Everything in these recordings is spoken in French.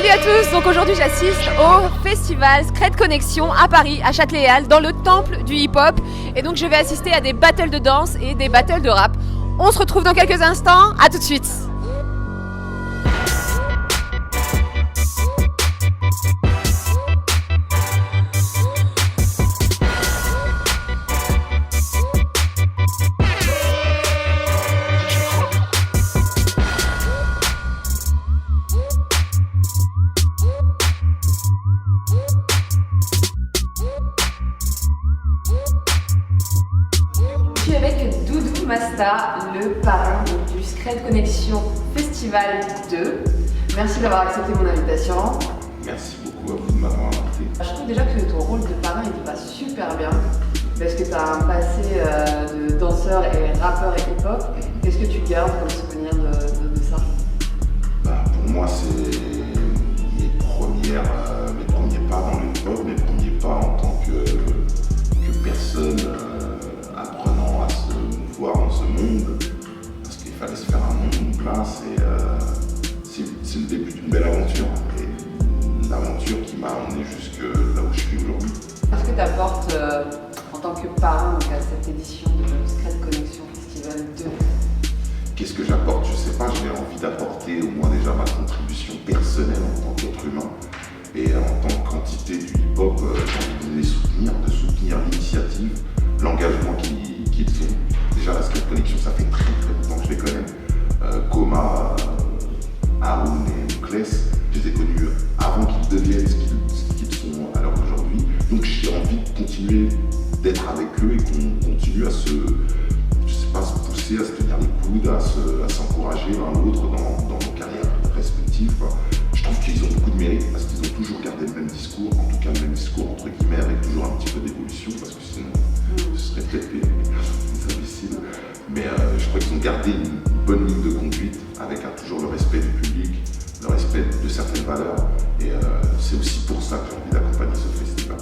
Salut à tous, donc aujourd'hui j'assiste au festival Scred Connexion à Paris, à Châtelet-Les-Halles, dans le temple du hip-hop. Et donc je vais assister à des battles de danse et des battles de rap. On se retrouve dans quelques instants, à tout de suite. Je suis avec Doudou Masta, le parrain du Scred Connexion Festival 2. Merci d'avoir accepté mon invitation. Merci beaucoup à vous de m'avoir invité. Je trouve déjà que ton rôle de parrain il va super bien parce que tu as un passé de danseur et rappeur et hip-hop. Qu'est-ce que tu gardes comme souvenir de ça? Pour moi, c'est mes premiers pas dans le hip-hop, mes premiers pas en tant que personne apprenant à se mouvoir dans ce monde, parce qu'il fallait se faire un monde, une place, et c'est le début d'une belle aventure. Et l'aventure qui m'a emmené jusque là où je suis aujourd'hui. Qu'est-ce que tu apportes en tant que parrain à cette édition de Scred Connexion Festival 2? Qu'est-ce que j'apporte? Je sais pas, j'ai envie d'apporter au moins déjà ma contribution personnelle en tant qu'être humain. Et en tant qu'entité du hip-hop, j'ai envie de les soutenir, de soutenir l'initiative, l'engagement qu'ils font. Déjà, la Scred Connexion, ça fait très longtemps que je les connais. Coma, Haroun et Mouklès, je les ai connus avant qu'ils deviennent ce qu'ils sont à l'heure d'aujourd'hui. Donc j'ai envie de continuer d'être avec eux et qu'on continue à se pousser, à se tenir les coudes, à s'encourager l'un l'autre dans nos carrières respectives. Je trouve qu'ils ont beaucoup de mérite parce qu'ils ont toujours gardé le même discours, en tout cas le même discours entre guillemets, avec toujours un petit peu d'évolution, parce que sinon ce serait peut-être des imbéciles. Mais je crois qu'ils ont gardé une bonne ligne de conduite avec toujours le respect du public, le respect de certaines valeurs. Et c'est aussi pour ça que j'ai envie d'accompagner ce festival.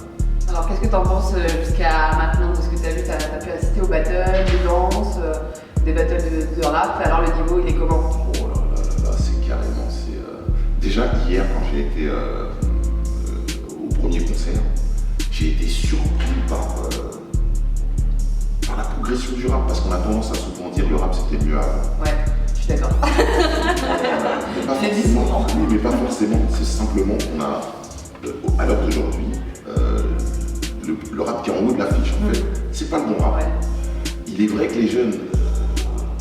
Alors qu'est-ce que tu en penses jusqu'à maintenant de ce que tu as vu? Tu as pu assister aux battles de danse, des battles de rap. Alors le niveau il est comment? Oh là, c'est carrément. Déjà hier quand j'ai été au premier concert, j'ai été surpris par la progression du rap, parce qu'on a tendance à souvent dire le rap c'était mieux avant. Ouais, je suis d'accord. Oui, mais pas forcément. C'est simplement qu'on a, à l'heure d'aujourd'hui, le rap qui est en haut de l'affiche en fait, c'est pas le bon rap. Ouais. Il est vrai que les jeunes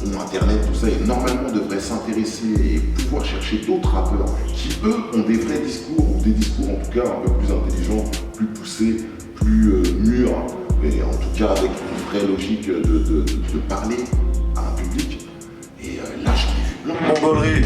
ont internet, tout ça, et normalement devraient s'intéresser et pouvoir chercher d'autres rappeurs qui eux ont des vrais discours, ou des discours en tout cas un peu plus intelligents, plus poussés, plus mûrs, et en tout cas avec une vraie logique de parler à un public. Et là j'en ai vu plein. Mongolerie,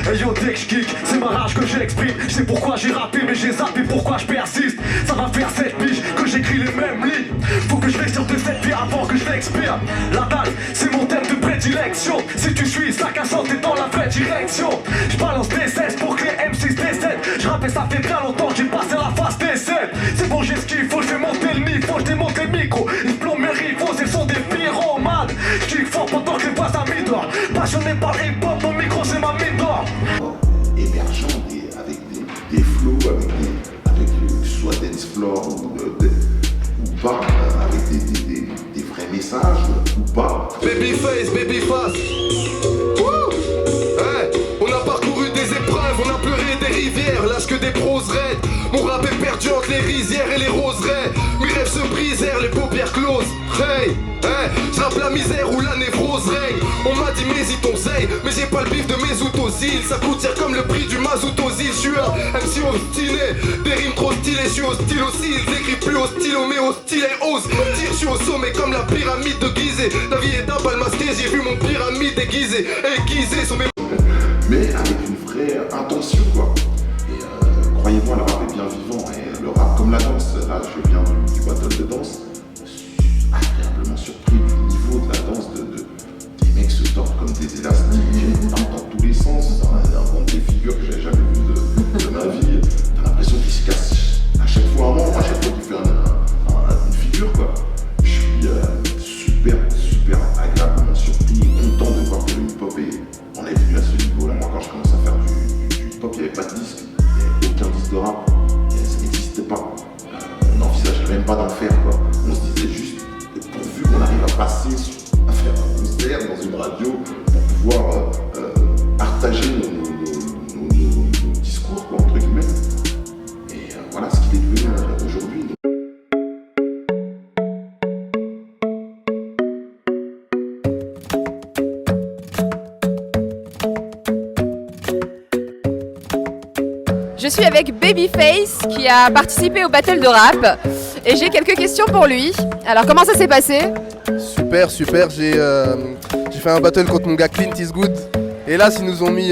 hey yo, dès que j'kick, c'est ma rage que j'exprime. Je sais pourquoi j'ai rappé, mais j'ai zappé, pourquoi je persiste. Ça va faire 7 piges que j'écris les mêmes lignes. Faut que je reste sur de cette vie avant que je l'expire. La dalle, c'est mon thème de prédilection. Si tu suis la cassante, t'es dans la vraie direction. Je balance des 16 pour que les M6 décèdent. Je rappelle, ça fait bien longtemps que j'ai passé la phase des 7. C'est bon, j'ai ce qu'il faut, je vais monter le niveau, je démonte les micros. Ils plombe mes rivaux, ils sont des pyromanes. Je kick fort pendant que les voisins m'idorent. Passionné par le hip-hop, mon micro c'est ma mine d'or. Émergent avec des flows, avec soit dance floor ou pas, avec des vrais messages ou pas. Babyface, babyface. Hey, on a parcouru des épreuves, on a pleuré des rivières, lâche que des proses raides. Mon rap est perdu entre les rizières et les roseraies. Mes rêves se brisèrent, les paupières closes. Hey, je rappe la misère où la névrose règne. On m'a dit mais y ton zeille, mais j'ai pas le bif de mes aux îles. Ça coûte cher comme le prix du mazout aux îles. Je suis un MC obstiné, des rimes trop stylées. Je suis hostile aussi, ils écrivent plus au stylo mais au stylet ose. Tire, je suis au sommet comme la pyramide de Gizeh. La vie est un bal masqué, j'ai vu mon pyramide déguisé. Aiguisé sur mes... Mais avec une vraie intention quoi. Et croyez-moi, le rap est bien vivant. Et le rap comme la danse, là je viens du battle de danse. Je suis agréablement surpris du niveau de la danse, des mecs se tordent comme des élastiques, dans tous les sens, inventent des figures que j'avais jamais vues de ma vie. T'as l'impression qu'ils se cassent à chaque fois un membre, à chaque fois qu'il fait une figure quoi. Je suis super agréablement surpris et content de voir que le hip-hop en est venu pas de disque, il n'y avait aucun disque de rap, ça n'existait pas. On n'envisageait même pas d'en faire, quoi. On se disait juste, pourvu qu'on arrive à passer, à faire un concert dans une radio pour pouvoir partager nos discours, quoi, entre guillemets. Et voilà ce qu'il est devenu aujourd'hui. Je suis avec Babyface qui a participé au battle de rap et j'ai quelques questions pour lui. Alors comment ça s'est passé? Super, j'ai fait un battle contre mon gars Clint Eastwood. Et là, ils nous ont mis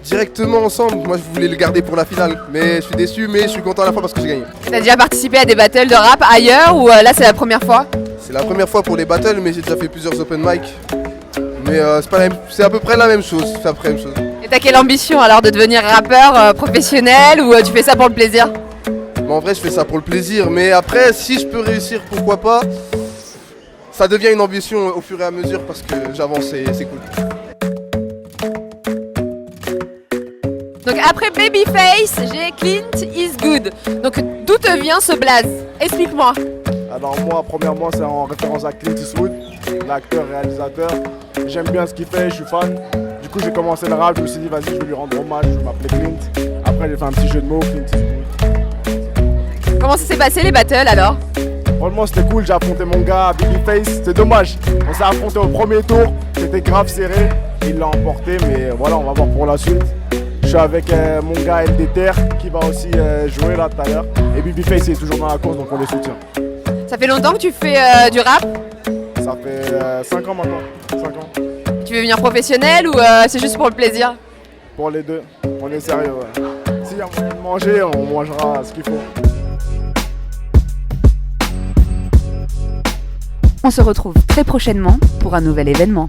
directement ensemble. Moi, je voulais le garder pour la finale. Mais je suis déçu, mais je suis content à la fois parce que j'ai gagné. T'as déjà participé à des battles de rap ailleurs ou là c'est la première fois? C'est la première fois pour les battles, mais j'ai déjà fait plusieurs open mic. Mais c'est à peu près la même chose. C'est à peu près la même chose. Et t'as quelle ambition alors de devenir rappeur professionnel ou tu fais ça pour le plaisir? Mais en vrai, je fais ça pour le plaisir. Mais après, si je peux réussir, pourquoi pas. Ça devient une ambition au fur et à mesure parce que j'avance et c'est cool. Donc après Babyface, j'ai Clint Eastwood. Donc d'où te vient ce blaze? Explique-moi. Alors moi, premièrement, c'est en référence à Clint Eastwood, l'acteur, réalisateur. J'aime bien ce qu'il fait, je suis fan. Du coup, j'ai commencé le rap, je me suis dit, vas-y, je vais lui rendre hommage, je vais m'appeler Clint. Après, j'ai fait un petit jeu de mots, Clint Eastwood. Comment ça s'est passé les battles alors? Franchement, c'était cool, j'ai affronté mon gars, Babyface. C'est dommage, on s'est affronté au premier tour, c'était grave serré. Il l'a emporté, mais voilà, on va voir pour la suite. Je suis avec mon gars LDTR qui va aussi jouer là tout à l'heure. Et Babyface est toujours dans la course, donc on les soutient. Ça fait longtemps que tu fais du rap? Ça fait 5 ans maintenant, 5 ans. Tu veux venir professionnel ou c'est juste pour le plaisir? Pour les deux, on est sérieux, ouais. S'il y a moyen de manger, on mangera ce qu'il faut. On se retrouve très prochainement pour un nouvel événement.